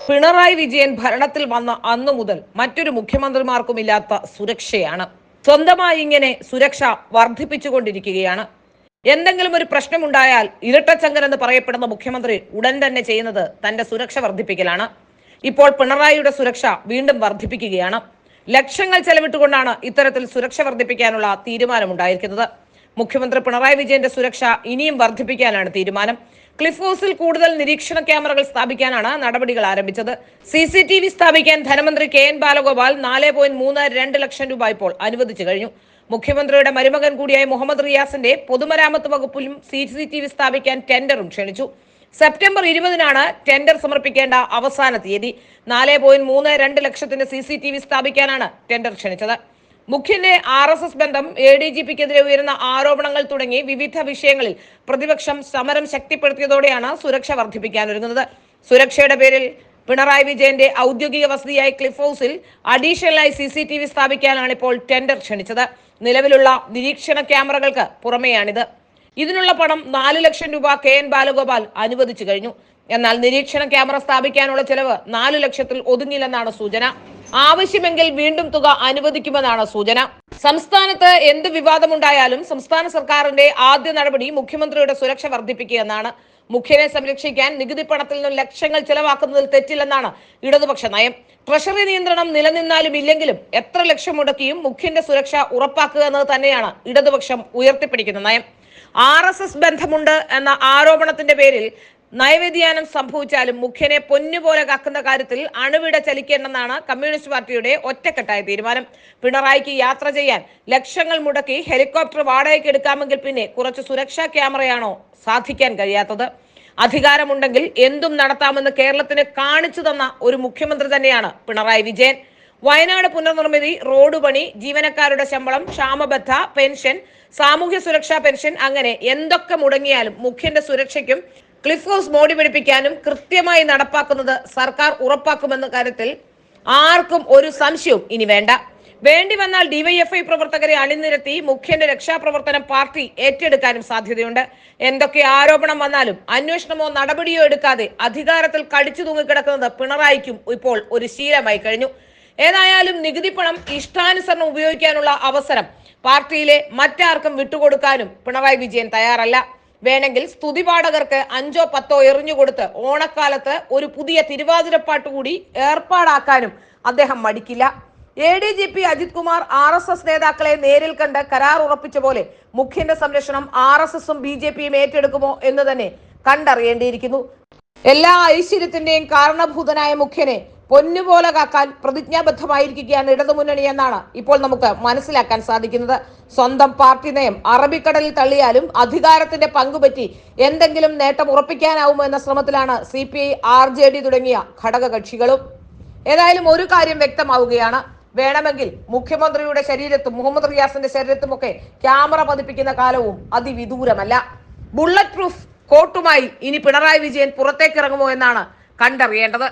പിണറായി വിജയൻ ഭരണത്തിൽ വന്ന അന്നു മുതൽ മറ്റൊരു മുഖ്യമന്ത്രിമാർക്കുമില്ലാത്ത സുരക്ഷയാണ്. സ്വന്തമായി ഇങ്ങനെ സുരക്ഷ വർദ്ധിപ്പിച്ചുകൊണ്ടിരിക്കുകയാണ്. എന്തെങ്കിലും ഒരു പ്രശ്നമുണ്ടായാൽ ഇരട്ടച്ചങ്കൻ എന്ന് പറയപ്പെടുന്ന മുഖ്യമന്ത്രി ഉടൻ തന്നെ ചെയ്യുന്നത് തന്റെ സുരക്ഷ വർദ്ധിപ്പിക്കലാണ്. ഇപ്പോൾ പിണറായിയുടെ സുരക്ഷ വീണ്ടും വർദ്ധിപ്പിക്കുകയാണ്. ലക്ഷങ്ങൾ ചെലവിട്ടുകൊണ്ടാണ് ഇത്തരത്തിൽ സുരക്ഷ വർദ്ധിപ്പിക്കാനുള്ള തീരുമാനമുണ്ടായിരിക്കുന്നത്. മുഖ്യമന്ത്രി പിണറായി വിജയന്റെ സുരക്ഷ ഇനിയും വർദ്ധിപ്പിക്കാനാണ് തീരുമാനം. ക്ലിഫ് ഹൗസിൽ കൂടുതൽ നിരീക്ഷണ ക്യാമറകൾ സ്ഥാപിക്കാനാണ് നടപടികൾ ആരംഭിച്ചത്. CCTV സ്ഥാപിക്കാൻ ധനമന്ത്രി KN ബാലഗോപാൽ 4.32 ലക്ഷം രൂപ ഇപ്പോൾ അനുവദിച്ചു കഴിഞ്ഞു. മുഖ്യമന്ത്രിയുടെ മരുമകൻ കൂടിയായ മുഹമ്മദ് റിയാസിന്റെ പൊതുമരാമത്ത് വകുപ്പിലും CCTV സ്ഥാപിക്കാൻ ടെൻഡറും ക്ഷണിച്ചു. സെപ്റ്റംബർ 20-നാണ് ടെൻഡർ സമർപ്പിക്കേണ്ട അവസാന തീയതി. 4.32 ലക്ഷത്തിന്റെ CCTV സ്ഥാപിക്കാനാണ് ടെൻഡർ ക്ഷണിച്ചത്. മുഖ്യന്റെ RSS ബന്ധം, ADGPക്കെതിരെ ഉയരുന്ന ആരോപണങ്ങൾ തുടങ്ങി വിവിധ വിഷയങ്ങളിൽ പ്രതിപക്ഷം സമരം ശക്തിപ്പെടുത്തിയതോടെയാണ് സുരക്ഷ വർദ്ധിപ്പിക്കാനൊരുങ്ങുന്നത്. സുരക്ഷയുടെ പേരിൽ പിണറായി വിജയന്റെ ഔദ്യോഗിക വസതിയായ ക്ലിഫ് ഹൗസിൽ അഡീഷണലായി CCTV സ്ഥാപിക്കാനാണ് ഇപ്പോൾ ടെൻഡർ ക്ഷണിച്ചത്. നിലവിലുള്ള നിരീക്ഷണ ക്യാമറകൾക്ക് പുറമെയാണിത്. ഇതിനുള്ള പണം 4 ലക്ഷം രൂപ KN ബാലഗോപാൽ അനുവദിച്ചു കഴിഞ്ഞു. എന്നാൽ നിരീക്ഷണ ക്യാമറ സ്ഥാപിക്കാനുള്ള ചെലവ് 4 ലക്ഷത്തിൽ ഒതുങ്ങില്ലെന്നാണ് സൂചന. ആവശ്യമെങ്കിൽ വീണ്ടും തുക അനുവദിക്കുമെന്നാണ് സൂചന. സംസ്ഥാനത്ത് എന്ത് വിവാദമുണ്ടായാലും സംസ്ഥാന സർക്കാരിന്റെ ആദ്യ നടപടി മുഖ്യമന്ത്രിയുടെ സുരക്ഷ വർദ്ധിപ്പിക്കുക എന്നാണ്. മുഖ്യനെ സംരക്ഷിക്കാൻ നികുതി പണത്തിൽ നിന്നും ലക്ഷങ്ങൾ ചെലവാക്കുന്നതിൽ തെറ്റില്ലെന്നാണ് ഇടതുപക്ഷ നയം. ട്രഷറി നിയന്ത്രണം നിലനിന്നാലും ഇല്ലെങ്കിലും എത്ര ലക്ഷം മുടക്കിയും മുഖ്യന്റെ സുരക്ഷ ഉറപ്പാക്കുക എന്നത് തന്നെയാണ് ഇടതുപക്ഷം ഉയർത്തിപ്പിടിക്കുന്ന നയം. RSS ബന്ധമുണ്ട് എന്ന ആരോപണത്തിന്റെ പേരിൽ നയവ്യതിയാനം സംഭവിച്ചാലും മുഖ്യനെ പൊന്നുപോലെ കാക്കുന്ന കാര്യത്തിൽ അണുവിട ചലിക്കേണ്ടെന്നാണ് കമ്മ്യൂണിസ്റ്റ് പാർട്ടിയുടെ ഒറ്റക്കെട്ടായ തീരുമാനം. പിണറായിക്ക് യാത്ര ചെയ്യാൻ ലക്ഷങ്ങൾ മുടക്കി ഹെലികോപ്റ്റർ വാടകയ്ക്ക് എടുക്കാമെങ്കിൽ പിന്നെ കുറച്ച് സുരക്ഷാ ക്യാമറയാണോ സാധിക്കാൻ കഴിയാത്തത്? അധികാരമുണ്ടെങ്കിൽ എന്തും നടത്താമെന്ന് കേരളത്തിന് കാണിച്ചു തന്ന ഒരു മുഖ്യമന്ത്രി തന്നെയാണ് പിണറായി വിജയൻ. വയനാട് പുനർനിർമ്മിതി, റോഡ് പണി, ജീവനക്കാരുടെ ശമ്പളം, ക്ഷാമബദ്ധ പെൻഷൻ, സാമൂഹ്യ സുരക്ഷാ പെൻഷൻ, അങ്ങനെ എന്തൊക്കെ മുടങ്ങിയാലും മുഖ്യന്റെ സുരക്ഷയ്ക്കും ക്ലിഫ് ഹൗസ് മോടി പിടിപ്പിക്കാനും കൃത്യമായി നടപ്പാക്കുന്നത് സർക്കാർ ഉറപ്പാക്കുമെന്ന കാര്യത്തിൽ ആർക്കും ഒരു സംശയവും ഇനി വേണ്ട. വേണ്ടി വന്നാൽ DYFI പ്രവർത്തകരെ അണിനിരത്തി മുഖ്യന്റെ രക്ഷാപ്രവർത്തനം പാർട്ടി ഏറ്റെടുക്കാനും സാധ്യതയുണ്ട്. എന്തൊക്കെ ആരോപണം വന്നാലും അന്വേഷണമോ നടപടിയോ എടുക്കാതെ അധികാരത്തിൽ കടിച്ചു തൂങ്ങിക്കിടക്കുന്നത് പിണറായിക്കും ഇപ്പോൾ ഒരു ശീലമായി കഴിഞ്ഞു. ഏതായാലും നികുതി പണം ഇഷ്ടാനുസരണം ഉപയോഗിക്കാനുള്ള അവസരം പാർട്ടിയിലെ മറ്റാർക്കും വിട്ടുകൊടുക്കാനും പിണറായി വിജയൻ തയ്യാറല്ല. വേണമെങ്കിൽ സ്തുതിപാഠകർക്ക് 5-10 എറിഞ്ഞുകൊടുത്ത് ഓണക്കാലത്ത് ഒരു പുതിയ തിരുവാതിരപ്പാട്ട് കൂടി ഏർപ്പാടാക്കാനും അദ്ദേഹം മടിക്കില്ല. ADGP അജിത് കുമാർ RSS നേതാക്കളെ നേരിൽ കണ്ട് കരാർ ഉറപ്പിച്ച പോലെ മുഖ്യന്റെ സംരക്ഷണം RSSും BJPയും ഏറ്റെടുക്കുമോ എന്ന് തന്നെ കണ്ടറിയേണ്ടിയിരിക്കുന്നു. എല്ലാ ഐശ്വര്യത്തിന്റെയും കാരണഭൂതനായ മുഖ്യനെ പൊന്നുപോലെ കാക്കാൻ പ്രതിജ്ഞാബദ്ധമായിരിക്കുകയാണ് ഇടതുമുന്നണി എന്നാണ് ഇപ്പോൾ നമുക്ക് മനസ്സിലാക്കാൻ സാധിക്കുന്നത്. സ്വന്തം പാർട്ടി നയം അറബിക്കടലിൽ തള്ളിയാലും അധികാരത്തിന്റെ പങ്കുപറ്റി എന്തെങ്കിലും നേട്ടം ഉറപ്പിക്കാനാവുമോ എന്ന ശ്രമത്തിലാണ് CPI, RJD തുടങ്ങിയ ഘടകകക്ഷികളും. ഏതായാലും ഒരു കാര്യം വ്യക്തമാവുകയാണ്, വേണമെങ്കിൽ മുഖ്യമന്ത്രിയുടെ ശരീരത്തും മുഹമ്മദ് റിയാസിന്റെ ശരീരത്തുമൊക്കെ ക്യാമറ പതിപ്പിക്കുന്ന കാലവും അതിവിദൂരമല്ല. ബുള്ളറ്റ് പ്രൂഫ് കോട്ടുമായി ഇനി പിണറായി വിജയൻ പുറത്തേക്കിറങ്ങുമോ എന്നാണ് കണ്ടറിയേണ്ടത്.